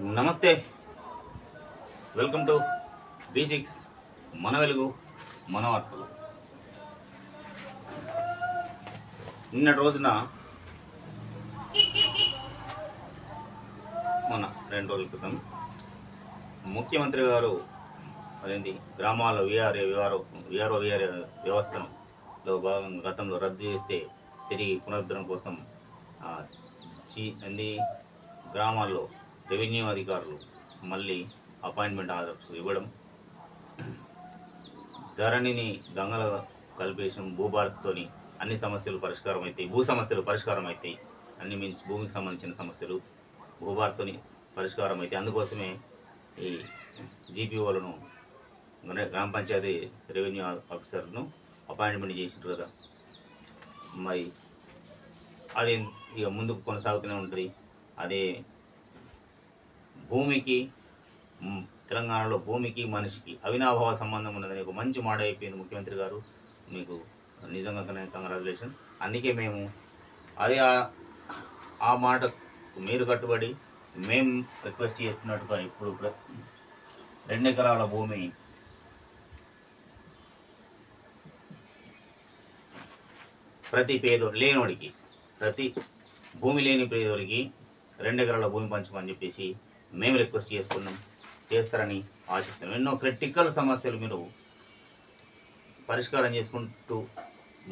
నమస్తే, welcome to B6 మన వెలుగు మన వార్తలు. నిన్నటి రోజున మన 2 రోజుల క్రితం ముఖ్యమంత్రి గారు అదేంటి గ్రామాల విఆర్ఓ వ్యవస్థలో భాగంగా గతంలో రద్దు చేస్తే తిరిగి పునరుద్ధరణ కోసం గ్రామాల్లో రెవెన్యూ అధికారులు మళ్ళీ అపాయింట్మెంట్ ఆర్డర్స్ ఇవ్వడం, ధరణిని గంగల కల్పేషన్ భూభారత్తోని అన్ని సమస్యలు పరిష్కారం అవుతాయి, భూ సమస్యలు పరిష్కారం అవుతాయి, అన్ని మీన్స్ భూమికి సంబంధించిన సమస్యలు భూభారత్తోని పరిష్కారం అవుతాయి. అందుకోసమే ఈ జీపీఓలను గ్రామ పంచాయతీ రెవెన్యూ ఆఫీసర్ను అపాయింట్మెంట్ చేసిండ్రు కదా. మరి అది ఇక ముందుకు కొనసాగుతూనే ఉంటుంది. అదే భూమికి తెలంగాణలో భూమికి మనిషికి అవినాభావ సంబంధం ఉన్నదని ఒక మంచి మాట అయిపోయింది ముఖ్యమంత్రి గారు. మీకు నిజంగా కంగ్రాచులేషన్. అందుకే మేము అదే ఆ మాట మీరు కట్టుబడి మేము రిక్వెస్ట్ చేస్తున్నట్టుగా ఇప్పుడు 2 ఎకరాల భూమి ప్రతి లేనోడికి ప్రతి భూమి లేని పేదోడికి 2 ఎకరాల భూమి పంచమని చెప్పేసి మేము రిక్వెస్ట్ చేస్తారని ఆశిస్తున్నాం. ఎన్నో క్రిటికల్ సమస్యలు మీరు పరిష్కారం చేసుకుంటూ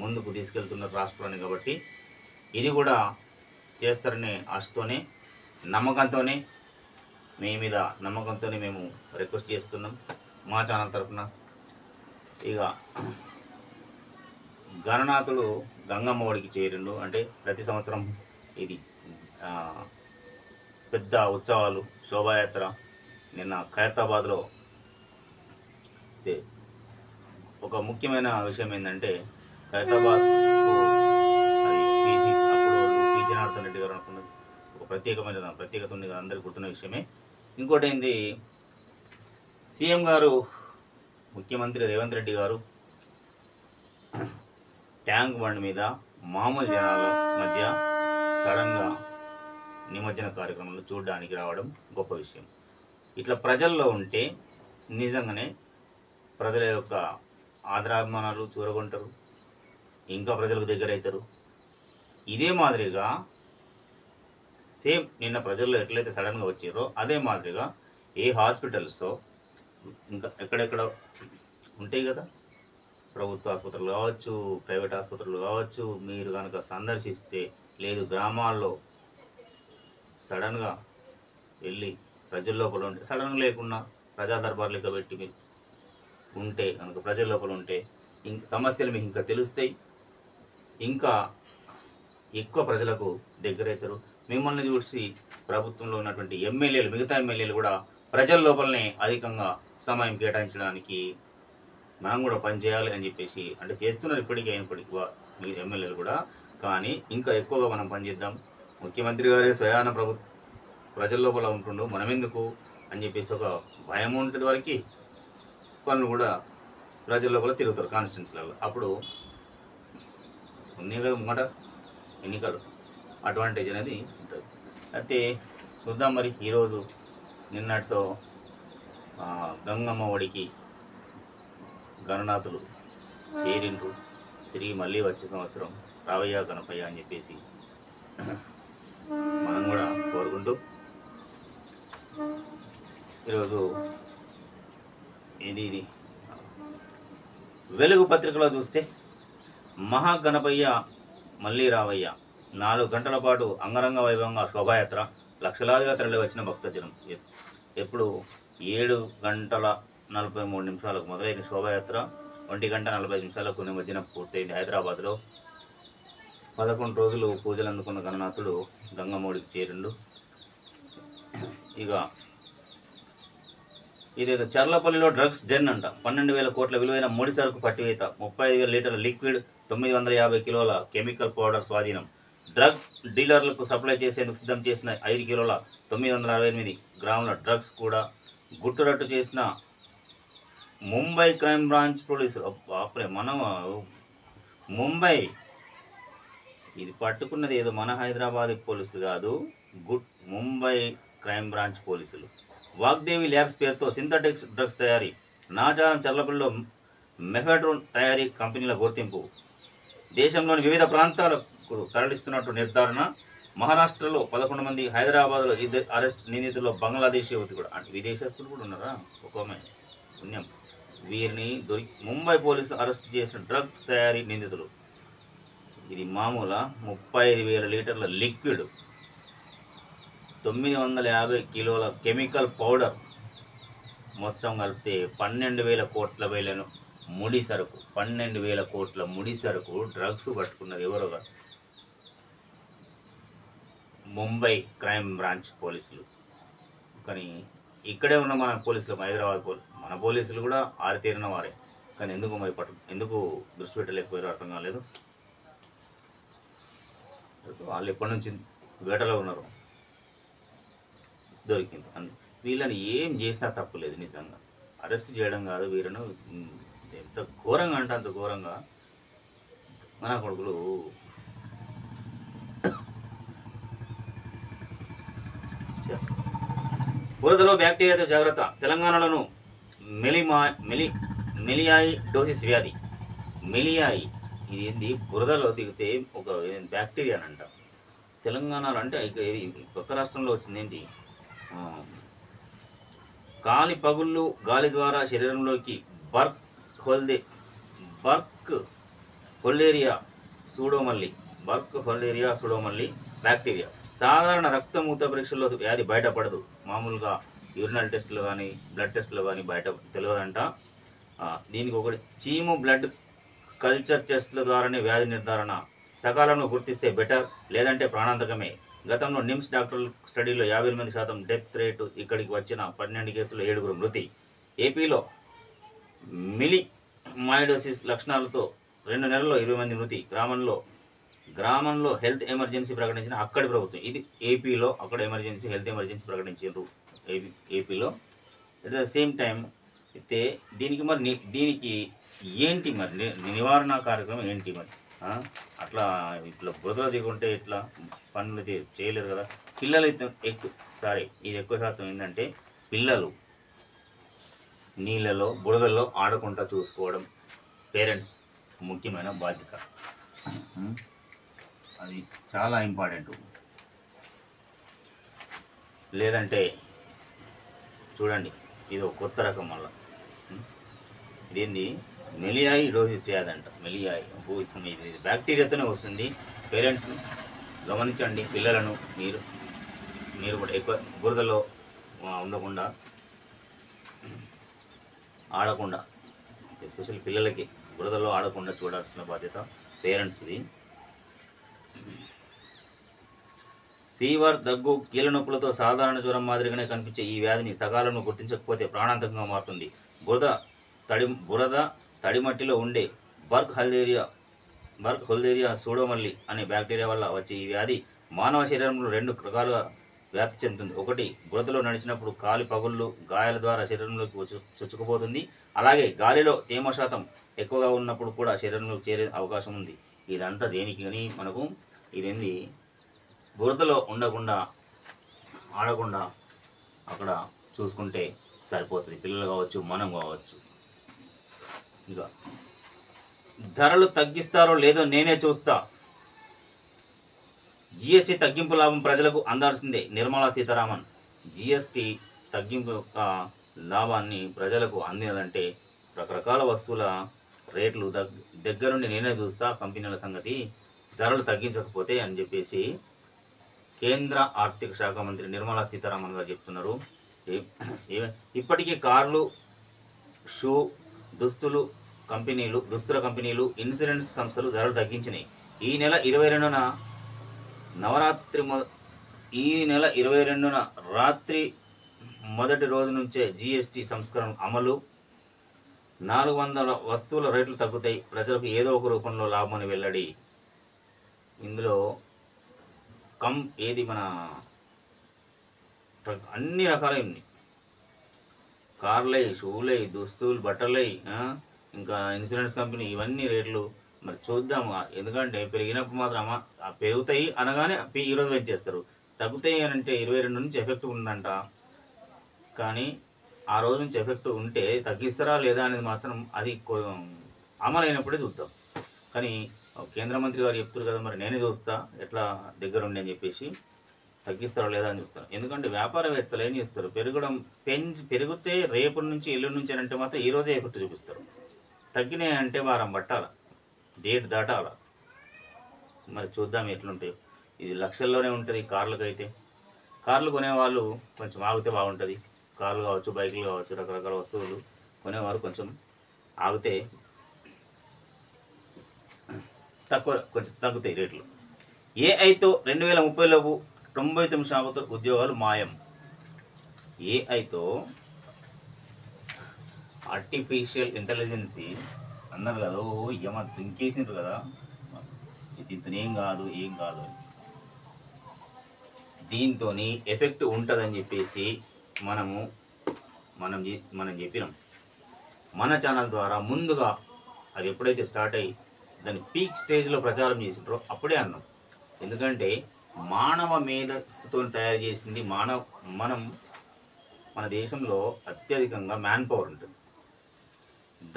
ముందుకు తీసుకెళ్తున్నారు రాష్ట్రాన్ని, కాబట్టి ఇది కూడా చేస్తారనే ఆశతోనే నమ్మకంతోనే మీ మీద నమ్మకంతోనే మేము రిక్వెస్ట్ చేస్తున్నాం మా ఛానల్ తరఫున. ఇక గణనాథుడు గంగమ్మ ఒడికి చేరిండు అంటే ప్రతి సంవత్సరం ఇది పెద్ద ఉత్సవాలు శోభాయాత్ర. నిన్న ఖైరతాబాద్లో ఒక ముఖ్యమైన విషయం ఏంటంటే ఖైరతాబాద్ పి జనార్దన్ రెడ్డి గారు అనుకున్నది ఒక ప్రత్యేకత ఉంది, అందరికీ గుర్తున్న విషయమే. ఇంకోటి ఏంది, సీఎం గారు ముఖ్యమంత్రి రేవంత్ రెడ్డి గారు ట్యాంక్ బండ్ మీద మామూలు జనాల మధ్య సడన్గా నిమజ్జన కార్యక్రమంలో చూడడానికి రావడం గొప్ప విషయం. ఇట్లా ప్రజల్లో ఉంటే నిజంగానే ప్రజల యొక్క ఆదరాభిమానాలు చూరగొంటారు, ఇంకా ప్రజలకు దగ్గర అవుతారు. ఇదే మాదిరిగా సేమ్ నిన్న ప్రజల్లో ఎట్లయితే సడన్గా వచ్చారో అదే మాదిరిగా ఏ హాస్పిటల్స్ ఇంకా ఎక్కడెక్కడ ఉంటాయి కదా, ప్రభుత్వ ఆసుపత్రులు కావచ్చు, ప్రైవేట్ ఆసుపత్రులు కావచ్చు, మీరు కనుక సందర్శిస్తే లేదు గ్రామాల్లో సడన్గా వెళ్ళి ప్రజల లోపల ఉంటే సడన్గా లేకుండా ప్రజా దర్బార్ లెక్క పెట్టి మీరు ఉంటే కనుక ప్రజల లోపల ఉంటే సమస్యలు మీకు ఇంకా తెలుస్తాయి, ఇంకా ఎక్కువ ప్రజలకు దగ్గరవుతారు. మిమ్మల్ని చూసి ప్రభుత్వంలో ఉన్నటువంటి మిగతా ఎమ్మెల్యేలు కూడా ప్రజల లోపలనే అధికంగా సమయం కేటాయించడానికి మనం కూడా పనిచేయాలి అని చెప్పేసి అంటే చేస్తున్నారు ఇప్పటికీ మీ ఎమ్మెల్యేలు కూడా. కానీ ఇంకా ఎక్కువగా మనం పనిచేద్దాం. ముఖ్యమంత్రి గారే స్వయాన ప్రజల లోపల ఉంటుండు, మనం ఎందుకు అని చెప్పేసి ఒక భయం ఉంటుంది వరకు పనులు కూడా ప్రజల లోపల తిరుగుతారు కాన్స్టిట్యున్సీలలో. అప్పుడు ఉన్నాయి కదా మాట ఎన్నికలు, అడ్వాంటేజ్ అనేది ఉంటుంది. అయితే చూద్దాం మరి ఈరోజు నిన్నటితో గంగమ్మ ఒడికి గణనాథులు చేరిండ్రు, తిరిగి మళ్ళీ వచ్చే సంవత్సరం రావయ్య గణపయ్య అని చెప్పేసి మనం కూడా కోరుకుంటూ ఈరోజు ఇది వెలుగు పత్రికలో చూస్తే మహాగణపయ్య మళ్ళీ రావయ్య 4 గంటల పాటు అంగరంగ వైభవంగా శోభాయాత్ర, లక్షలాదిగా తరలి వచ్చిన భక్తజనం. ఎప్పుడు 7:43 మొదలైన శోభాయాత్ర 1:45 నిమజ్జనం పూర్తయింది. హైదరాబాద్లో 11 రోజులు పూజలు అందుకున్న గణనాథుడు గంగమ్మడికి చేరిండు. ఇక ఇదేదో చర్లపల్లిలో డ్రగ్స్ డెన్ అంట. 12,000 కోట్ల విలువైన ముడి సరుకు పట్టివేత, 35,000 లీటర్ల లిక్విడ్, 950 కిలోల కెమికల్ పౌడర్ స్వాధీనం. డ్రగ్ డీలర్లకు సప్లై చేసేందుకు సిద్ధం చేసిన 5 కిలోల 968 గ్రాముల డ్రగ్స్ కూడా గుట్టురట్టు చేసిన ముంబై క్రైమ్ బ్రాంచ్ పోలీసులు. మనం ముంబై ఇది పట్టుకున్నది ఏదో మన హైదరాబాద్ పోలీసులు కాదు, ముంబై క్రైమ్ బ్రాంచ్ పోలీసులు. వాగ్దేవి ల్యాబ్స్ పేరుతో సింథటిక్స్ డ్రగ్స్ తయారీ, నాచారం చర్లపల్లిలో మెఫెడ్రోన్ తయారీ కంపెనీల గుర్తింపు. దేశంలోని వివిధ ప్రాంతాలకు తరలిస్తున్నట్టు నిర్ధారణ. మహారాష్ట్రలో 11 మంది, హైదరాబాద్లో 2 అరెస్ట్. నిందితుల్లో బంగ్లాదేశీ యువతి కూడా, అంటే విదేశస్తులు కూడా ఉన్నారా, ఒక్కొక్క పుణ్యం. వీరిని ముంబై పోలీసులు అరెస్ట్ చేసిన డ్రగ్స్ తయారీ నిందితులు. ఇది మామూలు 35,000 లీటర్ల లిక్విడ్, 950 కిలోల కెమికల్ పౌడర్, మొత్తం కలిపితే 12,000 కోట్ల వేలను ముడి సరుకు. 12,000 కోట్ల ముడి సరుకు డ్రగ్స్ పట్టుకున్నది ఎవరుగా? ముంబై క్రైమ్ బ్రాంచ్ పోలీసులు. కానీ ఇక్కడే ఉన్న మన పోలీసులు, హైదరాబాద్ మన పోలీసులు కూడా ఆరితేరిన వారే. కానీ ఎందుకు మరి ఎందుకు దృష్టి పెట్టలేకపోయారో అర్థం కాలేదు. వాళ్ళు ఎప్పటి నుంచి వేటలో ఉన్నారు, దొరికింది. వీళ్ళని ఏం చేసినా తప్పులేదు. నిజంగా అరెస్ట్ చేయడం కాదు, వీళ్ళను ఎంత ఘోరంగా అంటే అంత ఘోరంగా మన కొడుకులు. బురదలో బ్యాక్టీరియాతో జాగ్రత్త. తెలంగాణలోను మెలియాయి డోసిస్ వ్యాధి. మెలియాయి ఇది ఏంది? బురదలో దిగితే ఒక బ్యాక్టీరియా అంట. తెలంగాణలో అంటే పక్క రాష్ట్రంలో వచ్చింది ఏంటి? కాలి పగుళ్ళు గాలి ద్వారా శరీరంలోకి బర్క్ హోల్డేరియా సూడోమల్లి బ్యాక్టీరియా. సాధారణ రక్తమూత్ర పరీక్షల్లో వ్యాధి బయటపడదు. మామూలుగా యూరినల్ టెస్టులు కానీ బ్లడ్ టెస్టులు కానీ బయట తెలియదంట. దీనికి ఒకటి చీము బ్లడ్ కల్చర్ టెస్టుల ద్వారానే వ్యాధి నిర్ధారణ. సకాలంలో గుర్తిస్తే బెటర్, లేదంటే ప్రాణాంతకమే. గతంలో నిమ్స్ డాక్టర్ల స్టడీలో 58% డెత్ రేటు. ఇక్కడికి వచ్చిన 12 కేసుల్లో 7 మృతి. ఏపీలో మిలిమాయిడోసిస్ లక్షణాలతో 2 నెలల్లో 20 మంది మృతి. గ్రామంలో హెల్త్ ఎమర్జెన్సీ ప్రకటించిన అక్కడి ప్రభుత్వం. ఇది ఏపీలో, అక్కడ హెల్త్ ఎమర్జెన్సీ ప్రకటించారు ఏపీలో. అట్ ద సేమ్ టైం అయితే దీనికి ఏంటి మరి నివారణ కార్యక్రమం ఏంటి మరి? అట్లా ఇట్లా బురదలో దిగుంటే ఇట్లా పనులు చేయలేరు కదా. పిల్లలు అయితే ఎక్కువ శాతం ఏంటంటే పిల్లలు నీళ్ళలో బురదల్లో ఆడకుండా చూసుకోవడం పేరెంట్స్ ముఖ్యమైన బాధ్యత. అది చాలా ఇంపార్టెంట్. లేదంటే చూడండి, ఇది ఒక కొత్త రకం. మళ్ళీ ఇదేంది? మెలియాయి డోసిస్ వ్యాధి అంట. మెలియాయి ఇది బ్యాక్టీరియాతోనే వస్తుంది. పేరెంట్స్ గమనించండి. పిల్లలను మీరు కూడా ఎక్కువ బురదలో ఉండకుండా, ఆడకుండా, ఎస్పెషల్లీ పిల్లలకి బురదలో ఆడకుండా చూడాల్సిన బాధ్యత పేరెంట్స్ది. ఫీవర్, దగ్గు, కీళ్ళ నొప్పులతో సాధారణ జ్వరం మాదిరిగానే కనిపించే ఈ వ్యాధిని సకాలంలో గుర్తించకపోతే ప్రాణాంతకంగా మారుతుంది. బురద తడిమట్టిలో ఉండే బర్క్ హోల్డేరియా సూడోమల్లి అనే బ్యాక్టీరియా వల్ల వచ్చే ఈ వ్యాధి మానవ శరీరంలో 2 రకాలుగా వ్యాప్తి చెందుతుంది. ఒకటి, బురదలో నడిచినప్పుడు కాలి పగుళ్ళు, గాయాల ద్వారా శరీరంలోకి చొచ్చుకుపోతుంది. అలాగే గాలిలో తేమ శాతం ఎక్కువగా ఉన్నప్పుడు కూడా శరీరంలోకి చేరే అవకాశం ఉంది. ఇదంతా దేనికి కానీ మనకు ఇదేంది? బురదలో ఉండకుండా, ఆడకుండా అక్కడ చూసుకుంటే సరిపోతుంది. పిల్లలు కావచ్చు, మనం కావచ్చు. ఇక ధరలు తగ్గిస్తారో లేదో నేనే చూస్తా. జిఎస్టీ తగ్గింపు లాభం ప్రజలకు అందాల్సిందే. నిర్మలా సీతారామన్. జిఎస్టీ తగ్గింపు యొక్క లాభాన్ని ప్రజలకు అందిందంటే రకరకాల వస్తువుల రేట్లు దగ్గరుండి నేనే చూస్తా, కంపెనీల సంగతి ధరలు తగ్గించకపోతే అని చెప్పేసి కేంద్ర ఆర్థిక శాఖ మంత్రి నిర్మలా సీతారామన్ గారు చెప్తున్నారు. ఇప్పటికీ కార్లు, షూ, దుస్తుల కంపెనీలు, ఇన్సూరెన్స్ సంస్థలు ధరలు తగ్గించినాయి. ఈ నెల 22న రాత్రి మొదటి రోజు నుంచే జిఎస్టీ సంస్కరణ అమలు. 400 వస్తువుల రేట్లు తగ్గుతాయి. ప్రజలకు ఏదో ఒక రూపంలో లాభమని వెల్లడి. ఇందులో మన అన్ని రకాలై ఉన్నాయి. కార్లై, షూలై, దుస్తులు, బట్టలై, ఇంకా ఇన్సూరెన్స్ కంపెనీ, ఇవన్నీ రేట్లు మరి చూద్దాము. ఎందుకంటే పెరిగినప్పుడు మాత్రం పెరుగుతాయి అనగానే ఈరోజు పెంచేస్తారు. తగ్గుతాయి అని అంటే 22 నుంచి ఎఫెక్ట్ ఉందంట. కానీ ఆ రోజు నుంచి ఎఫెక్ట్ ఉంటే తగ్గిస్తారా లేదా అనేది మాత్రం అది అమలైనప్పుడే చూద్దాం. కానీ కేంద్ర మంత్రి గారు చెప్తారు కదా, మరి నేనే చూస్తా ఎట్లా దగ్గరుండి అని చెప్పేసి తగ్గిస్తారా లేదా అని చూస్తాను. ఎందుకంటే వ్యాపారవేత్తలు ఏం చేస్తారు, పెరిగితే రేపు నుంచి ఎల్లుండి నుంచి అని అంటే మాత్రం ఈ రోజే ఎఫెక్ట్ చూపిస్తారు. తగ్గినాయి అంటే వారం పట్టాల, డేట్ దాటాల. మరి చూద్దాం ఎట్లుంటాయి. ఇది లక్షల్లోనే ఉంటుంది కార్లకైతే. కార్లు కొనేవాళ్ళు కొంచెం ఆగితే బాగుంటుంది. కార్లు కావచ్చు, బైకులు కావచ్చు, రకరకాల వస్తువులు కొనేవారు కొంచెం ఆగితే కొంచెం తగ్గుతాయి రేట్లు. ఏఐతో 2030లోపు 99% ఉద్యోగాలు మాయం. ఏఐతో ఆర్టిఫిషియల్ ఇంటెలిజెన్సీ అన్నారు కదా, ఏమో దింకేసిండ్రు కదా, దీంతో ఏం కాదు అని. దీంతో ఎఫెక్ట్ ఉంటుందని చెప్పేసి మనం చెప్పినాం. మన ఛానల్ ద్వారా ముందుగా అది ఎప్పుడైతే స్టార్ట్ అయ్యి దాన్ని పీక్ స్టేజ్లో ప్రచారం చేసిండ్రో అప్పుడే అన్నాం. ఎందుకంటే మానవ మేధస్సుతో తయారు చేసింది మన దేశంలో అత్యధికంగా మ్యాన్ పవర్ ఉంటుంది.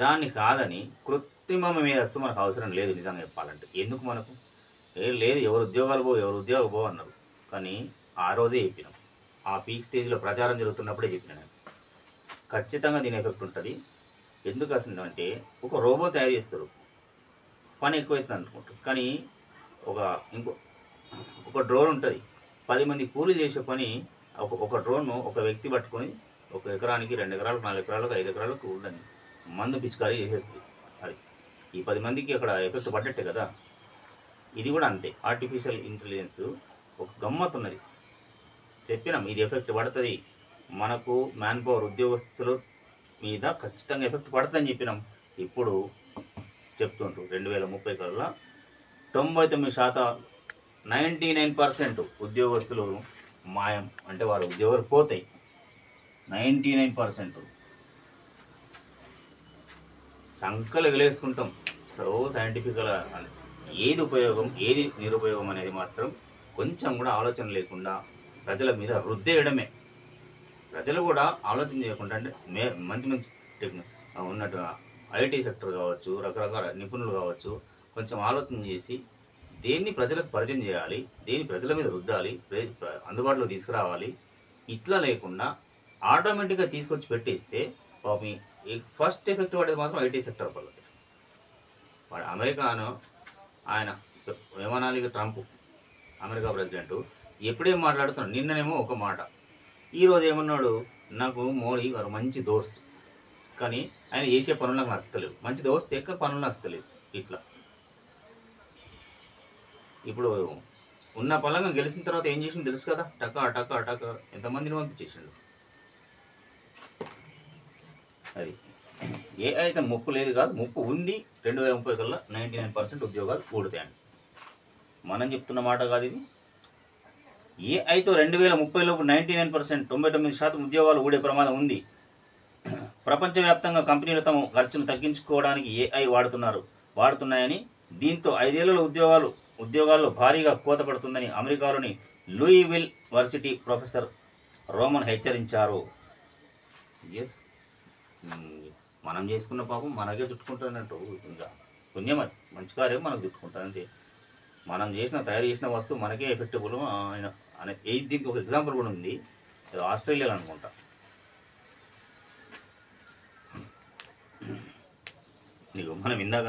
దాన్ని కాదని కృత్రిమ మేధస్సు మనకు అవసరం లేదు. నిజంగా చెప్పాలంటే ఎందుకు మనకు లేదు, ఎవరు ఉద్యోగాలు పో అన్నారు. కానీ ఆ రోజే చెప్పినాం, ఆ పీక్ స్టేజ్లో ప్రచారం జరుగుతున్నప్పుడే చెప్పినా నేను ఖచ్చితంగా దీని ఎఫెక్ట్ ఉంటుంది. ఎందుకు వస్తుందంటే ఒక రోబో తయారు చేస్తారు, పని ఎక్కువైతుంది అనుకుంటారు. కానీ ఒక డ్రోన్ ఉంటుంది, 10 మంది కూలీలు చేసే పని ఒక డ్రోన్ను ఒక వ్యక్తి పట్టుకొని 1 ఎకరానికి 2 ఎకరాలకు 4 ఎకరాలకు 5 ఎకరాలకు ఉందని మందు పిచికారీ చేసేస్తుంది. అది ఈ 10 మందికి అక్కడ ఎఫెక్ట్ పడ్డట్టే కదా. ఇది కూడా అంతే. ఆర్టిఫిషియల్ ఇంటెలిజెన్స్ ఒక గమ్మత్తు ఉన్నది. చెప్పినాం ఇది ఎఫెక్ట్ పడుతుంది, మనకు మ్యాన్ పవర్ ఉద్యోగస్తుల మీద ఖచ్చితంగా ఎఫెక్ట్ పడుతుందని చెప్పినాం. ఇప్పుడు చెప్తుంటారు 2030 కల్లా 99% ఉద్యోగస్తులు మాయం. అంటే వారు ఉద్యోగాలు పోతాయి. 99% చంకలు ఎగలేసుకుంటాం. సైంటిఫిక్గా ఏది ఉపయోగం ఏది నిరుపయోగం అనేది మాత్రం కొంచెం కూడా ఆలోచన లేకుండా ప్రజల మీద రుద్దేయడమే. ప్రజలు కూడా ఆలోచన చేయకుండా అంటే మంచి ఉన్నట్టు ఐటీ సెక్టర్ కావచ్చు, రకరకాల నిపుణులు కావచ్చు, కొంచెం ఆలోచన చేసి దేన్ని ప్రజలకు పరిచయం చేయాలి, దేన్ని ప్రజల మీద రుద్దాలి, అందుబాటులో తీసుకురావాలి. ఇట్లా లేకుండా ఆటోమేటిక్గా తీసుకొచ్చి పెట్టేస్తే పాపం ఫస్ట్ ఎఫెక్ట్ పడేది మాత్రం ఐటీ సెక్టర్ వల్ల. వాడు అమెరికాను ఆయన ఏమనాలి, ట్రంప్ అమెరికా ప్రెసిడెంట్ ఎప్పుడేం మాట్లాడుతున్నాడు. నిన్ననేమో ఒక మాట, ఈరోజు ఏమన్నాడు, నాకు మోడీ గారు మంచి దోస్తు, కానీ ఆయన చేసే పనులు నాకు నచ్చలేవు. మంచి దోస్తు ఎక్కడ పనులు నచ్చలేవు. ఇట్లా ఇప్పుడు ఉన్న పలంగా గెలిచిన తర్వాత ఏం చేసిండు తెలుసు కదా, టక ఎంతమందిని పంపించేసిండు. అది ఏ అయితే ముప్పు లేదు కాదు, ముప్పు ఉంది. 2030 కల్లా 99% ఉద్యోగాలు ఊడుతాయండి. మనం చెప్తున్న మాట కాదు ఇది. ఏఐతో 2030లోపు 99% 99% ఉద్యోగాలు ఊడే ప్రమాదం ఉంది. ప్రపంచవ్యాప్తంగా కంపెనీలు తమ ఖర్చును తగ్గించుకోవడానికి ఏఐ వాడుతున్నాయని, దీంతో 5 ఏళ్లలో ఉద్యోగాల్లో భారీగా కోత పడుతుందని అమెరికాలోని లూయివిల్ వర్సిటీ ప్రొఫెసర్ రోమన్ హెచ్చరించారు. ఎస్, మనం చేసుకున్న పాపం మనకే చుట్టుకుంటున్నట్టు. ఇంకా పుణ్యం, అది మంచి కార్యం మనకు చుట్టుకుంటుంది అంతే. మనం తయారు చేసిన వస్తువు మనకే ఎఫెక్టబుల్ అనే దీనికి ఒక ఎగ్జాంపుల్ కూడా ఉంది. ఆస్ట్రేలియాలో అనుకుంటా. నీకు మనం ఇందాక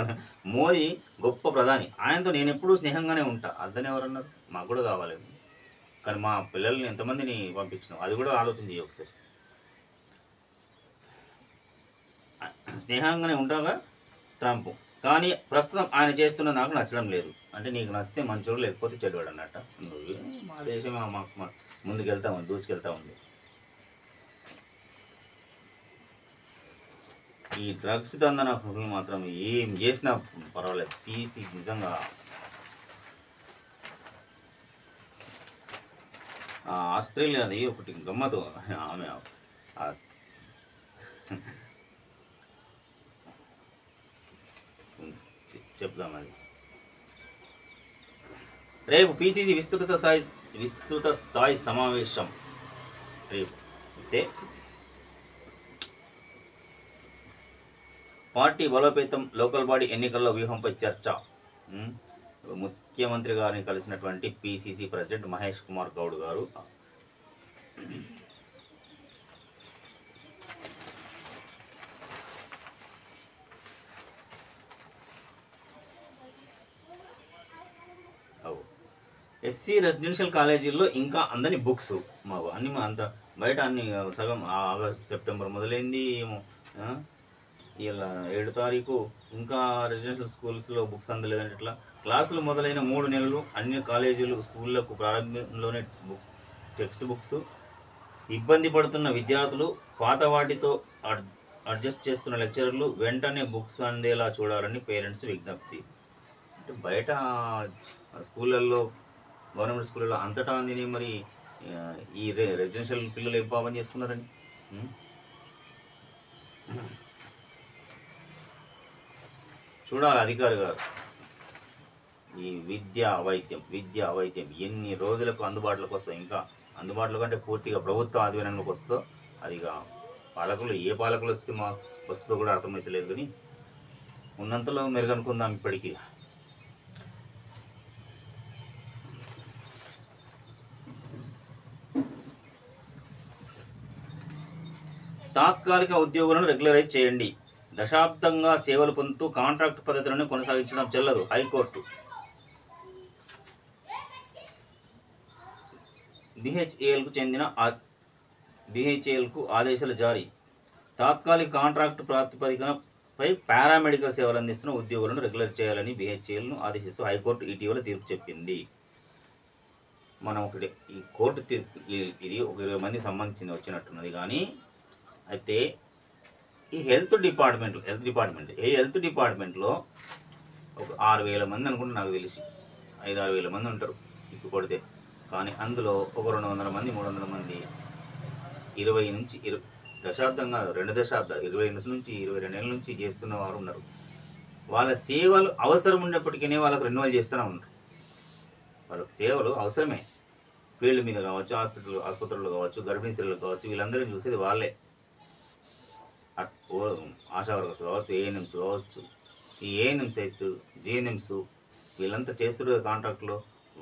మోదీ గొప్ప ప్రధాని, ఆయనతో నేను ఎప్పుడూ స్నేహంగానే ఉంటా. అర్థం ఎవరన్నారు, మాకు కూడా కావాలి. కానీ మా పిల్లల్ని ఎంతమందిని పంపించినాం అది కూడా ఆలోచన చేయ ఒకసారి. స్నేహంగానే ఉంటాగా ట్రంప్, కానీ ప్రస్తుతం ఆయన చేస్తున్న నాకు నచ్చడం లేదు. అంటే నీకు నచ్చితే మంచోడు, లేకపోతే చెడువాడు అన్నట్ట. నువ్వు మా దేశం ముందుకెళ్తా ఉంది, దూసుకెళ్తా ఉంది. ఈ డ్రగ్స్ దందన మాత్రం ఏం చేసినా పర్వాలేదు, తీసి నిజంగా ఆస్ట్రేలియాది ఒకటి గమ్మతు. ఆమె చెప్దాం అది. రేపు పీసీసీ విస్తృత స్థాయి విస్తృత స్థాయి సమావేశం రేపు. అయితే పార్టీ బలోపేతం, లోకల్ బాడీ ఎన్నికల్లో వ్యూహంపై చర్చ. ముఖ్యమంత్రి గారిని కలిసినటువంటి పిసిసి ప్రెసిడెంట్ మహేష్ కుమార్ గౌడ్ గారు ఎస్సీ రెసిడెన్షియల్ కాలేజీల్లో ఇంకా అందని బుక్స్ మాకు అన్ని అంత బయట అన్ని సగం ఆగస్ట్ సెప్టెంబర్ మొదలైంది ఏమో, ఇలా 7 తారీఖు ఇంకా రెసిడెన్షియల్ స్కూల్స్లో బుక్స్ అందలేదంటే ఇట్లా. క్లాసులు మొదలైన 3 నెలలు అన్ని కాలేజీలు స్కూళ్ళకు ప్రారంభంలోనే టెక్స్ట్ బుక్స్. ఇబ్బంది పడుతున్న విద్యార్థులు, పాత వాటితో అడ్జస్ట్ చేస్తున్న లెక్చరర్లు వెంటనే బుక్స్ అందేలా చూడాలని పేరెంట్స్ విజ్ఞప్తి. అంటే బయట స్కూళ్ళల్లో, గవర్నమెంట్ స్కూళ్ళలో అంతటా అందిని, మరి ఈ రెసిడెన్షియల్ పిల్లలు ఏం పాపం చేసుకున్నారని. చూడాలి అధికారి గారు. ఈ విద్యా వైద్యం ఎన్ని రోజులకు అందుబాటులోకి వస్తాయి, ఇంకా అందుబాటులో కంటే పూర్తిగా ప్రభుత్వ ఆధీనంలోకి వస్తుందో, అదిగా పాలకులు ఏ పాలకులు వస్తుందో కూడా అర్థమవుతలేదు. కానీ ఉన్నంతలో మెరుగనుకుందాం. ఇప్పటికీ తాత్కాలిక ఉద్యోగులను రెగ్యులరైజ్ చేయండి. దశాబ్దంగా సేవలు పొందుతూ కాంట్రాక్ట్ పద్ధతులను కొనసాగించడం చెల్లదు. హైకోర్టు. బిహెచ్ఏఎల్కు ఆదేశాలు జారీ. తాత్కాలిక కాంట్రాక్టు ప్రాతిపదికనపై పారామెడికల్ సేవలు అందిస్తున్న ఉద్యోగులను రెగ్యులర్ చేయాలని బిహెచ్ఏఎల్ను ఆదేశిస్తూ హైకోర్టు ఇటీవల తీర్పు చెప్పింది. మనం ఒకటి ఈ కోర్టు తీర్పు ఇది ఒక 20 మందికి సంబంధించి వచ్చినట్టున్నది. కానీ అయితే ఈ హెల్త్ డిపార్ట్మెంట్లో ఒక 6,000 మంది అనుకుంటే నాకు తెలిసి 5-6 వేల మంది ఉంటారు తిప్పి కొడితే. కానీ అందులో ఒక 200 మంది 300 మంది 20 నుంచి 20 దశాబ్దంగా 2 దశాబ్దాలు 20 నుంచి 22 ఏళ్ళ నుంచి చేస్తున్న వారు ఉన్నారు. వాళ్ళ సేవలు అవసరం ఉన్నప్పటికీ వాళ్ళకు రెన్యువల్ చేస్తూనే ఉన్నారు. వాళ్ళకి సేవలు అవసరమే. ఫీల్డ్ మీద కావచ్చు, ఆసుపత్రులు కావచ్చు, గర్భిణీ స్త్రీలు కావచ్చు, వీళ్ళందరినీ చూసేది వాళ్ళే. ఆశా వర్కర్స్ కావచ్చు, ఏఎన్ఎంస్ కావచ్చు, ఈ ఏఎన్ఎంస్ అయితే జిఎన్ఎంస్ వీళ్ళంతా చేస్తున్న కాంట్రాక్ట్లో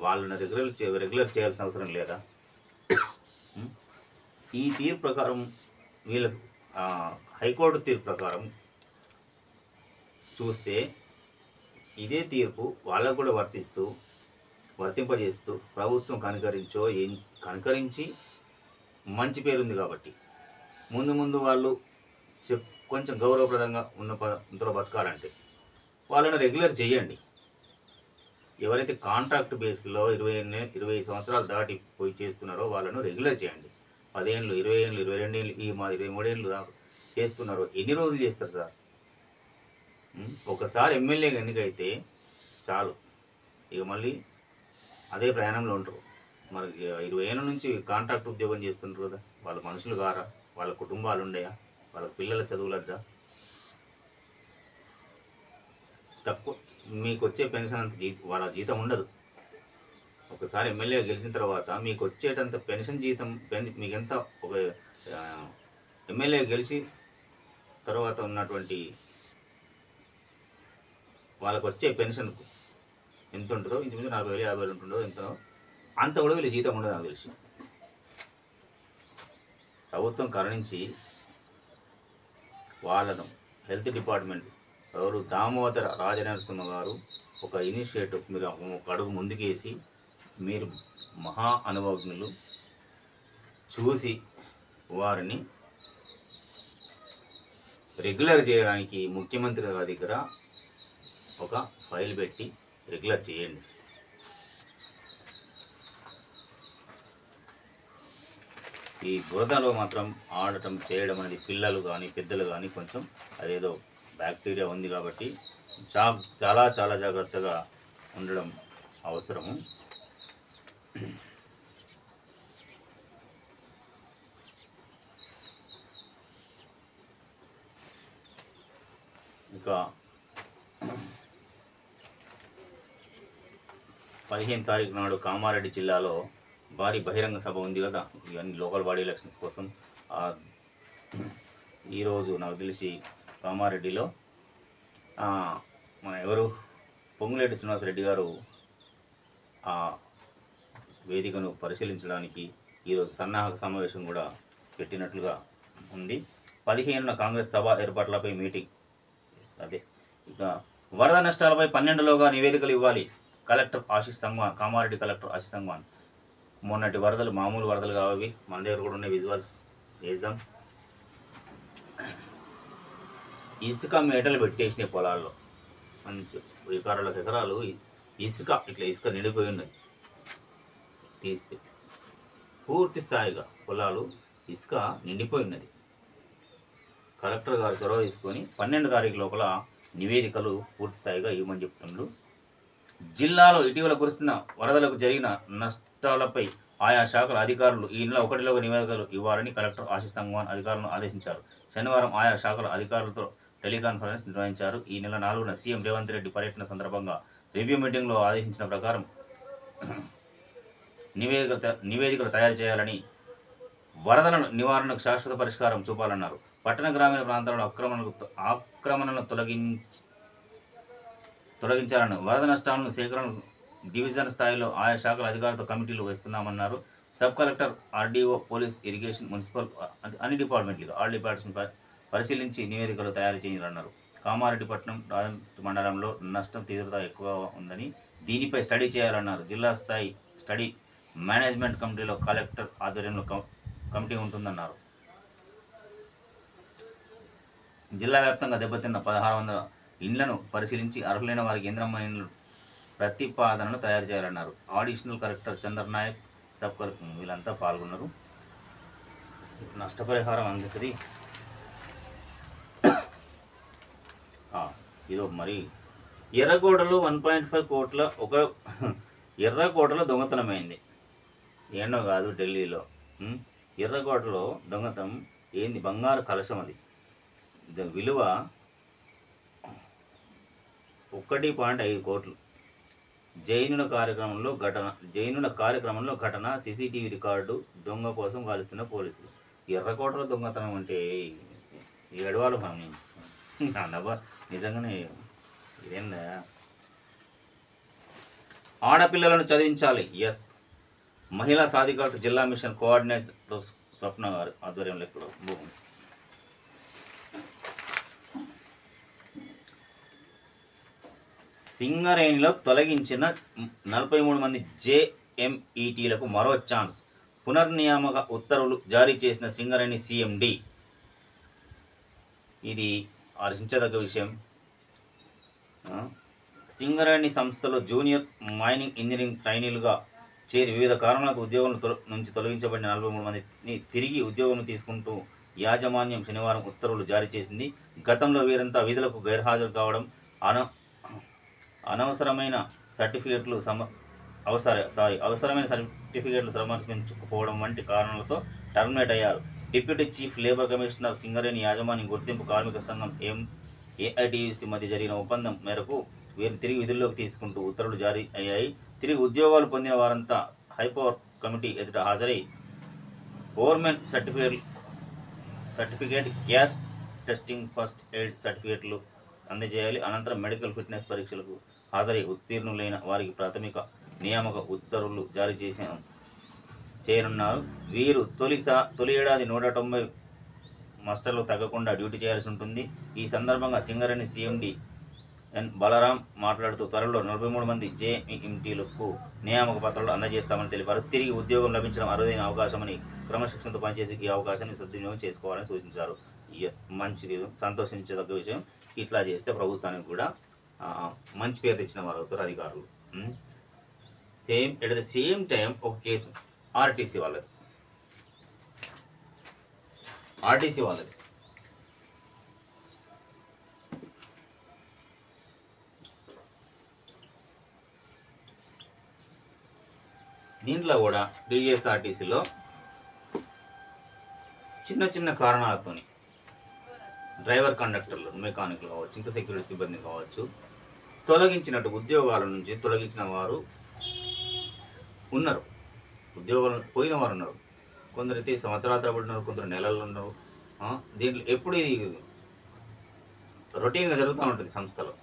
వాళ్ళని రెగ్యులర్ చేయాల్సిన అవసరం లేదా? ఈ తీర్పు ప్రకారం వీళ్ళకు హైకోర్టు తీర్పు ప్రకారం చూస్తే ఇదే తీర్పు వాళ్ళకు కూడా వర్తింపజేస్తూ ప్రభుత్వం కనికరించి మంచి పేరుంది కాబట్టి ముందు వాళ్ళు కొంచెం గౌరవప్రదంగా ఇంతలో బతకాలంటే వాళ్ళని రెగ్యులర్ చేయండి. ఎవరైతే కాంట్రాక్ట్ బేస్లో 20 సంవత్సరాలు దాటి పోయి చేస్తున్నారో వాళ్ళను రెగ్యులర్ చేయండి. 10 ఏళ్ళు, 20 ఏళ్ళు, 22 ఏళ్ళు, ఈ 23 ఏళ్ళు దాకా చేస్తున్నారో ఎన్ని రోజులు చేస్తారు సార్? ఒకసారి ఎమ్మెల్యేగా ఎన్నికైతే చాలు, ఇక మళ్ళీ అదే ప్రయాణంలో ఉంటారు. మరి 20 ఏళ్ళ నుంచి కాంట్రాక్ట్ ఉద్యోగం చేస్తుంటారు కదా, వాళ్ళ మనుషులు గారా, వాళ్ళ కుటుంబాలు ఉండయా, వాళ్ళ పిల్లల చదువులద్దా? తక్కువ మీకు వచ్చే పెన్షన్ అంత వాళ్ళ జీతం ఉండదు. ఒకసారి ఎమ్మెల్యే గెలిచిన తర్వాత మీకు వచ్చేటంత జీతం మీకు ఎంత, ఒక ఎమ్మెల్యే గెలిచి తర్వాత ఉన్నటువంటి వాళ్ళకు వచ్చే పెన్షన్కు ఎంత ఉంటుందో, ఇంచుమించు 40,000 50,000 ఉంటుందో ఎంతో, అంత కూడా వీళ్ళ జీతం ఉండదు నాకు తెలిసి. ప్రభుత్వం కరుణించి వాళ్ళను హెల్త్ డిపార్ట్మెంట్ ఎవరు దామోదర రాజనరసింహ గారు ఒక ఇనిషియేటివ్ మీరు ఒక అడుగు ముందుకేసి, మీరు మహా అనుభవజ్ఞులు చూసి వారిని రెగ్యులర్ చేయడానికి ముఖ్యమంత్రి గారి దగ్గర ఒక ఫైల్ పెట్టి రెగ్యులర్ చేయండి. ఈ బురదలో మాత్రం ఆడటం చేయడం అనేది పిల్లలు కానీ పెద్దలు కానీ కొంచెం అదేదో బ్యాక్టీరియా ఉంది కాబట్టి చాలా జాగ్రత్తగా ఉండడం అవసరము. ఇంకా 15 తారీఖు నాడు కామారెడ్డి జిల్లాలో భారీ బహిరంగ సభ ఉంది కదా, ఇవన్నీ లోకల్ బాడీ ఎలక్షన్స్ కోసం. ఈరోజు నాకు తెలిసి కామారెడ్డిలో మన ఎవరు పొంగులేటి శ్రీనివాసరెడ్డి గారు ఆ వేదికను పరిశీలించడానికి ఈరోజు సన్నాహక సమావేశం కూడా పెట్టినట్లుగా ఉంది. 15న కాంగ్రెస్ సభ ఏర్పాట్లపై మీటింగ్. అదే ఇక వరద నష్టాలపై 12లోగా నివేదికలు ఇవ్వాలి. Collector Ashish Sangwan, Kamareddy collector Ashish Sangwan. మొన్నటి వరదలు మామూలు వరదలు కావవి, మన దగ్గర కూడా ఉన్న విజువల్స్ వేద్దాం. ఇసుక మేటలు పెట్టేసిన పొలాల్లో మంచి ఎకరాలు ఇసుక, ఇట్లా ఇసుక నిండిపోయి ఉన్నది. తీస్తే పూర్తి స్థాయిగా పొలాలు ఇసుక నిండిపోయి ఉన్నది. కలెక్టర్ గారు చొరవ తీసుకొని 12 తారీఖు లోపల నివేదికలు పూర్తి స్థాయిగా ఇవ్వమని చెప్తుండ్రు. జిల్లాలో ఇటీవల కురుస్తున్న వరదలకు జరిగిన నష్టాలపై ఆయా శాఖల అధికారులు ఈ నెల 1లోగా నివేదికలు ఇవ్వాలని కలెక్టర్ ఆశీష్ సంగ్వాన్ అధికారులను ఆదేశించారు. శనివారం ఆయా శాఖల అధికారులతో టెలికాన్ఫరెన్స్ నిర్వహించారు. ఈ నెల 4న సీఎం రేవంత్ రెడ్డి పర్యటన సందర్భంగా రివ్యూ మీటింగ్లో ఆదేశించిన ప్రకారం నివేదికలు తయారు చేయాలని, వరదల నివారణకు శాశ్వత పరిష్కారం చూపాలన్నారు. పట్టణ గ్రామీణ ప్రాంతాల్లో ఆక్రమణలను తొలగించాలని, వరద నష్టాలను సేకరణ డివిజన్ స్థాయిలో ఆయా శాఖల అధికారులతో కమిటీలు వేస్తున్నామన్నారు. Sub collector, RDO, police, irrigation, municipal అన్ని డిపార్ట్మెంట్లు ఆల్ డిపార్ట్మెంట్స్ పరిశీలించి నివేదికలు తయారు చేయాలన్నారు. కామారెడ్డి పట్టణం మండలంలో నష్టం తీవ్రత ఎక్కువ ఉందని దీనిపై స్టడీ చేయాలన్నారు. జిల్లా స్థాయి స్టడీ మేనేజ్మెంట్ కమిటీలో కలెక్టర్ ఆధ్వర్యంలో కమిటీ ఉంటుందన్నారు. జిల్లా వ్యాప్తంగా దెబ్బతిన్న 1600 ఇండ్లను పరిశీలించి అర్హులైన వారికి ఇంద్రమ్మ ఇండ్లు ప్రతిపాదనను తయారు చేయాలన్నారు. Additional collector Chandra Nayak, sub collector వీళ్ళంతా పాల్గొన్నారు. నష్టపరిహారం అందుతుంది. ఇదో మరి ఎర్రకోటలో 1.5 కోట్ల ఎర్రకోటలో దొంగతనమైంది. ఏండో కాదు, ఢిల్లీలో ఎర్రకోటలో దొంగతనం ఏంది, బంగారు కలశం. అది విలువ 1.5 కోట్లు. జైనుల కార్యక్రమంలో ఘటన సీసీటీవీ రికార్డు, దొంగ కోసం కాలుస్తున్న పోలీసులు. ఎర్రకోటలో దొంగతనం అంటే ఏడవాళ్ళు మనం అన్నబా, నిజంగానే ఇదేందా. ఆడపిల్లలను చదివించాలి. ఎస్, మహిళా సాధికారత జిల్లా మిషన్ కోఆర్డినేటర్ స్వప్న గారు ఆధ్వర్యంలో ఇక్కడ సింగరేణిలో తొలగించిన 43 మంది జేఎంఈటీలకు మరో ఛాన్స్. పునర్నియామక ఉత్తర్వులు జారీ చేసిన సింగరేణి సీఎండి. ఇది ఆలోచించదగ్గ విషయం. సింగరేణి సంస్థలో జూనియర్ మైనింగ్ ఇంజనీరింగ్ ట్రైనీలుగా చేరి వివిధ కారణాలతో ఉద్యోగుల నుంచి తొలగించబడిన 43 మందిని తిరిగి ఉద్యోగం తీసుకుంటూ యాజమాన్యం శనివారం ఉత్తర్వులు జారీ చేసింది. గతంలో వీరంతా విధులకు గైర్హాజరు కావడం, అవసరమైన సర్టిఫికేట్లు సమర్పించకపోవడం వంటి కారణాలతో టర్మినేట్ అయ్యారు. Deputy chief labour commissioner Singareni యాజమాన్యం గుర్తింపు కార్మిక సంఘం ఏఐటీయూసీ మధ్య జరిగిన ఒప్పందం మేరకు వీరు తిరిగి విధుల్లోకి తీసుకుంటూ ఉత్తర్వులు జారీ అయ్యాయి. తిరిగి ఉద్యోగాలు పొందిన వారంతా హైపవర్ కమిటీ ఎదుట హాజరై foremen certificate, gas testing, first aid సర్టిఫికేట్లు అందజేయాలి. అనంతరం మెడికల్ ఫిట్నెస్ పరీక్షలకు హాజరై ఉత్తీర్ణులైన వారికి ప్రాథమిక నియామక ఉత్తర్వులు జారీ చేయనున్నారు. వీరు తొలి ఏడాది 190 మస్టర్లు తగ్గకుండా డ్యూటీ చేయాల్సి ఉంటుంది. ఈ సందర్భంగా సింగరేణి సీఎండి ఎన్ బలరాం మాట్లాడుతూ త్వరలో 43 మంది జేఎంఈటీలకు నియామక పత్రాలు అందజేస్తామని తెలిపారు. తిరిగి ఉద్యోగం లభించడం అరుదైన అవకాశమని, క్రమశిక్షణతో పనిచేసి ఈ అవకాశాన్ని సద్వినియోగం చేసుకోవాలని సూచించారు. ఎస్, మంచిది, సంతోషించదగ్గ విషయం. ఇట్లా చేస్తే ప్రభుత్వానికి కూడా మంచి పేరు తెచ్చిన వారు అవుతారు అధికారులు. ఎట్ ద సేమ్ టైం ఒక కేసు ఆర్టీసీ వాళ్ళది. దీంట్లో కూడా టీఎస్ఆర్టీసీలో చిన్న కారణాలతోని డ్రైవర్, కండక్టర్లు, మెకానిక్లు కావచ్చు, ఇంకా సెక్యూరిటీ సిబ్బంది కావచ్చు, ఉద్యోగాల నుంచి తొలగించిన వారు ఉన్నారు. ఉద్యోగాలు పోయిన వారు ఉన్నారు, కొందరైతే సంవత్సరాల తరబడి ఉన్నారు, కొందరు నెలలు ఉన్నారు. దీంట్లో ఎప్పుడు ఇది రొటీన్గా జరుగుతూ ఉంటుంది సంస్థలో.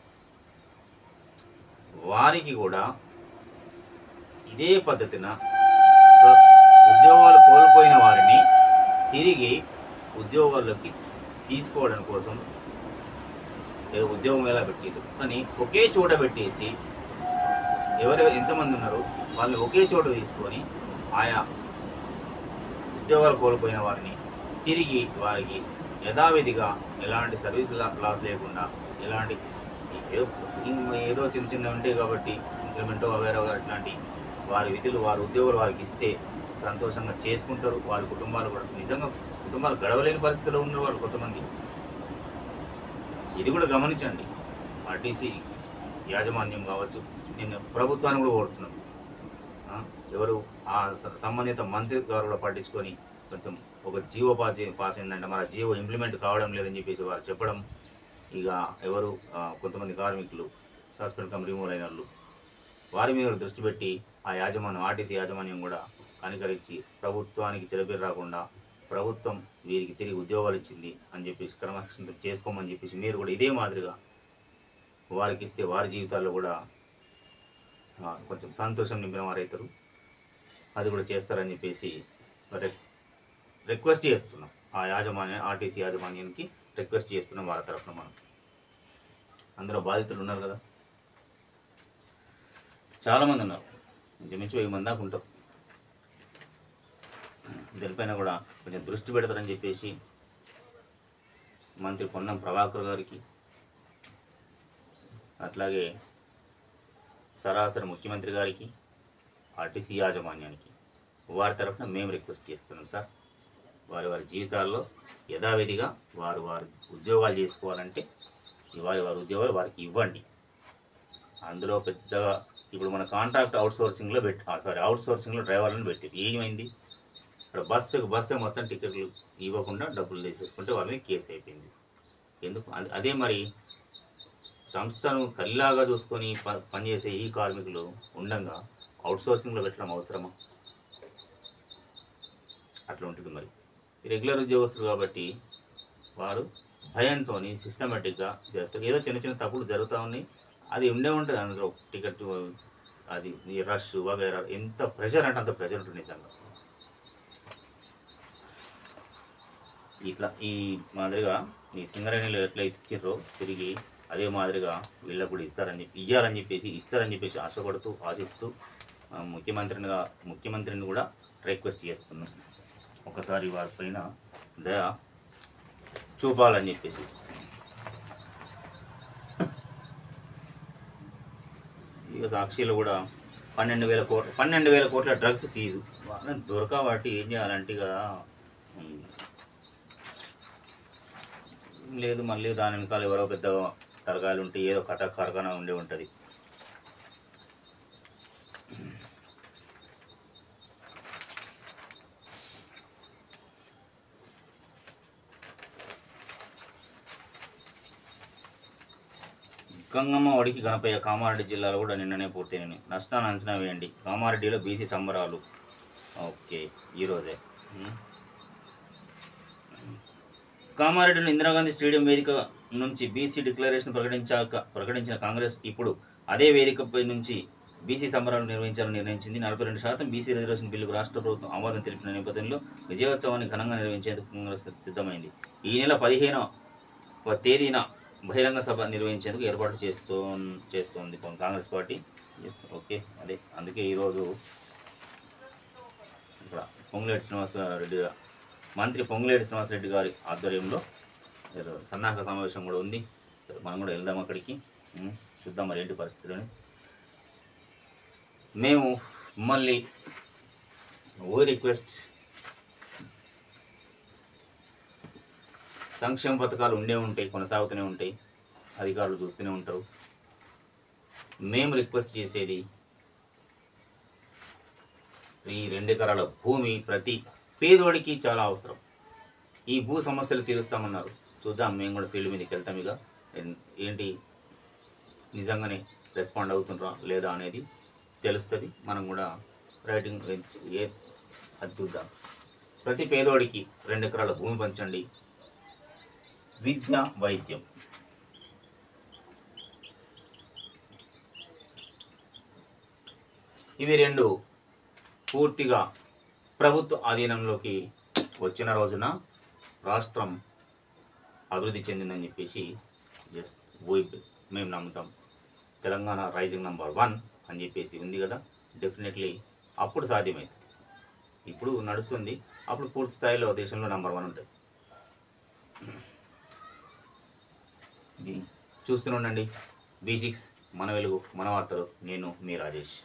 వారికి కూడా ఇదే పద్ధతిన ఉద్యోగాలు కోల్పోయిన వారిని తిరిగి ఉద్యోగాల్లోకి తీసుకోవడం కోసం ఏదో ఉద్యోగం ఎలా పెట్టేది కానీ ఒకే చోట పెట్టేసి ఎంతమంది ఉన్నారో వాళ్ళని ఒకే చోట తీసుకొని ఆయా ఉద్యోగాలు కోల్పోయిన వారిని తిరిగి వారికి యథావిధిగా ఎలాంటి సర్వీస్ లాస్ లేకుండా ఎలాంటి ఏదో చిన్న చిన్న ఉంటాయి కాబట్టి ఇంక్రిమెంటో అవేరో అట్లాంటి వారి విధులు వారి ఉద్యోగాలు వారికి ఇస్తే సంతోషంగా చేసుకుంటారు. వారి కుటుంబాలు కూడా నిజంగా కుటుంబాలు గడవలేని పరిస్థితిలో ఉన్నారు వాళ్ళు కొంతమంది. ఇది కూడా గమనించండి. ఆర్టీసీ యాజమాన్యం కావచ్చు, నేను ప్రభుత్వాన్ని కూడా కోరుతున్నాను, ఎవరు ఆ సంబంధిత మంత్రి గారు కూడా పట్టించుకొని కొంచెం ఒక జీవో పాస్ అయిందంటే మన జీవో ఇంప్లిమెంట్ కావడం లేదని చెప్పేసి వారు చెప్పడం, ఇక ఎవరు కొంతమంది కార్మికులు సస్పెండ్ కమ్ రిమూవ్ అయిన వాళ్ళు వారి మీద దృష్టి పెట్టి ఆ యాజమాన్యం ఆర్టీసీ యాజమాన్యం కూడా కనికరించి ప్రభుత్వానికి చెలపేరు రాకుండా ప్రభుత్వం వీరికి తిరిగి ఉద్యోగాలు ఇచ్చింది అని చెప్పేసి క్రమశిక్షణ చేసుకోమని చెప్పేసి మీరు కూడా ఇదే మాదిరిగా వారికి ఇస్తే వారి జీవితాల్లో కూడా కొంచెం సంతోషం నింపిన వారైతారు. అది కూడా చేస్తారని చెప్పేసి రిక్వెస్ట్ చేస్తున్నాం. ఆ యాజమాన్యం ఆర్టీసీ యాజమాన్యానికి రిక్వెస్ట్ చేస్తున్నాం వారి తరఫున. మనం అందులో బాధితులు ఉన్నారు కదా, చాలామంది ఉన్నారు, ఇంచుమించు 1000 మంది దాకా ఉంటారు. దీనిపైన కూడా కొంచెం దృష్టి పెడతారని చెప్పేసి మంత్రి పొన్నం ప్రభాకర్ గారికి, అట్లాగే సరాసరి ముఖ్యమంత్రి గారికి, ఆర్టీసీ యాజమాన్యానికి వారి తరఫున మేము రిక్వెస్ట్ చేస్తున్నాం సార్. వారి జీవితాల్లో యథావిధిగా వారు ఉద్యోగాలు చేసుకోవాలంటే వారి ఉద్యోగాలు వారికి ఇవ్వండి. అందులో పెద్దగా ఇప్పుడు మన కాంట్రాక్ట్ అవుట్సోర్సింగ్లో అవుట్సోర్సింగ్లో డ్రైవర్లను పెట్టి ఏమైంది, ఇక్కడ బస్సు మొత్తం టికెట్లు ఇవ్వకుండా డబ్బులు తీసేసుకుంటే వాళ్ళని కేసు అయిపోయింది. ఎందుకు? అదే మరి సంస్థను తల్లిలాగా చూసుకొని పనిచేసే ఈ కార్మికులు ఉండగా అవుట్సోర్సింగ్లో పెట్టడం అవసరమా? అట్లా ఉంటుంది. మరి రెగ్యులర్ ఉద్యోగస్తులు కాబట్టి వారు భయంతో సిస్టమేటిక్గా చేస్తారు. ఏదో చిన్న చిన్న తప్పులు జరుగుతూ ఉన్నాయి, అది ఉంటుంది అందులో టికెట్, అది రష్ వగైరా, ఎంత ప్రెషర్ అంటే అంత ప్రెషర్ ఉంటుంది నిజంగా. ఇట్లా ఈ మాదిరిగా ఈ సింగరేణిలో ఎట్లా ఇచ్చారో తిరిగి అదే మాదిరిగా వీళ్ళకు కూడా ఇస్తారని చెప్పేసి ఆశిస్తూ ముఖ్యమంత్రిని కూడా రిక్వెస్ట్ చేస్తున్నాం. ఒకసారి వారిపైన దయ చూపాలని చెప్పేసి. ఇక సాక్షిలో కూడా 12,000 కోట్ల డ్రగ్స్ సీజు వాటి ఏం చేయాలంటే ఇక లేదు, మళ్ళీ దాని వెనకాల ఎవరో పెద్ద తరగాలు ఉంటే ఏదో కార్ఖానా ఉండే ఉంటుంది. గంగమ్మ ఒడికి గణపయ్య కామారెడ్డి జిల్లాలో కూడా నిన్ననే పూర్తయినాయి. నష్టాన్ని అంచనా వేయండి. కామారెడ్డిలో బీసీ సంబరాలు. ఓకే, ఈరోజే కామారెడ్డిలో ఇందిరాగాంధీ స్టేడియం వేదిక నుంచి బీసీ డిక్లరేషన్ ప్రకటించిన కాంగ్రెస్ ఇప్పుడు అదే వేదికపై నుంచి బీసీ సంబరాలు నిర్వహించాలని నిర్ణయించింది. 42% బీసీ రిజర్వేషన్ బిల్లుకు రాష్ట్ర ప్రభుత్వం ఆమోదం తెలిపిన నేపథ్యంలో విజయోత్సవాన్ని ఘనంగా నిర్వహించేందుకు కాంగ్రెస్ సిద్ధమైంది. ఈ నెల 15వ తేదీన బహిరంగ సభ నిర్వహించేందుకు ఏర్పాటు చేస్తోంది కాంగ్రెస్ పార్టీ. ఎస్, ఓకే, అదే అందుకే ఈరోజు ఇక్కడ మంత్రి పొంగులేటి శ్రీనివాసరెడ్డి గారి ఆధ్వర్యంలో ఏదో సన్నాహక సమావేశం కూడా ఉంది. మనం కూడా వెళ్దాం అక్కడికి, చూద్దాం మరి ఏంటి పరిస్థితులని. మేము మళ్ళీ రిక్వెస్ట్, సంక్షేమ పథకాలు ఉంటాయి, కొనసాగుతూనే ఉంటాయి, అధికారులు చూస్తూనే ఉంటారు. మేము రిక్వెస్ట్ చేసేది ఈ 2 ఎకరాల భూమి ప్రతి పేదోడికి చాలా అవసరం. ఈ భూ సమస్యలు తీరుస్తామన్నారు. చూద్దాం, మేము కూడా ఫీల్డ్ మీదకి వెళ్తాం. ఇక ఏంటి నిజంగానే రెస్పాండ్ అవుతుండ్రా లేదా అనేది తెలుస్తుంది. మనం కూడా రైటింగ్ ఏ అది చూద్దాం. ప్రతి పేదోడికి 2 ఎకరాల భూమి పంచండి. విద్య, వైద్యం. ఇవి 2 పూర్తిగా ప్రభుత్వ ఆధీనంలోకి వచ్చిన రోజున రాష్ట్రం అభివృద్ధి చెందిందని చెప్పేసి మేము నమ్ముతాం. తెలంగాణ రైజింగ్ నంబర్ 1 అని చెప్పేసి ఉంది కదా, డెఫినెట్లీ అప్పుడు సాధ్యమవుతుంది. ఇప్పుడు నడుస్తుంది, అప్పుడు పూర్తి స్థాయిలో దేశంలో నంబర్ 1 ఉంటుంది. ఇది చూస్తూనే ఉండండి. B6 మన వెలుగు మన వార్తలు. నేను మీ రాజేష్.